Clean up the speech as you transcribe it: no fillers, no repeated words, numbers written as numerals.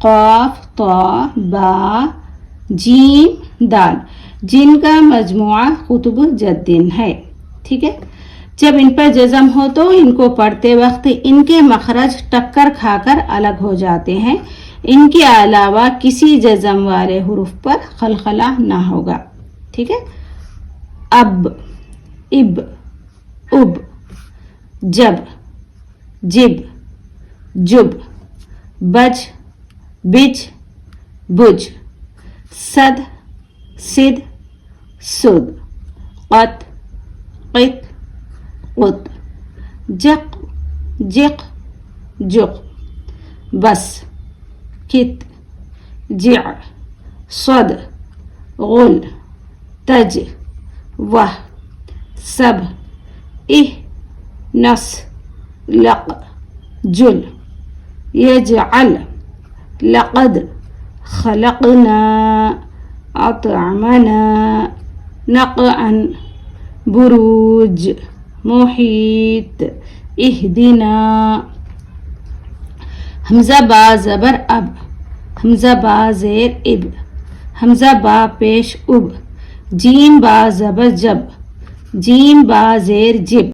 क़ाफ ता बा जीम दाल, जिनका मजमुआ कुतुब जद्दीन है। ठीक है, जब इन पर जज़म हो तो इनको पढ़ते वक्त इनके मखरज टक्कर खाकर अलग हो जाते हैं। इनके अलावा किसी जज़म वाले हुरूफ पर खलखला ना होगा। ठीक है, अब, इब, उब, जब, जिब, जुब, बज, बिज, बुज, सद, सिद, सुद, क़त, क़ित, क़ुत, जक, जिक, जुक, बस, कित, जिअ, सद, गुल, तज, वह, सब, इह, नस, लक, जुल, यजअल, लक़द, खलक़ना, अतअमना, नक़अन, बुरूज, मुहीत, इहदिना। हमज़ा बा ज़बर अब, हमज़ा बा ज़ेर इब, हमज़ा बा पेश उब, जीम बा ज़बर जब, जीम बा ज़ेर जिब।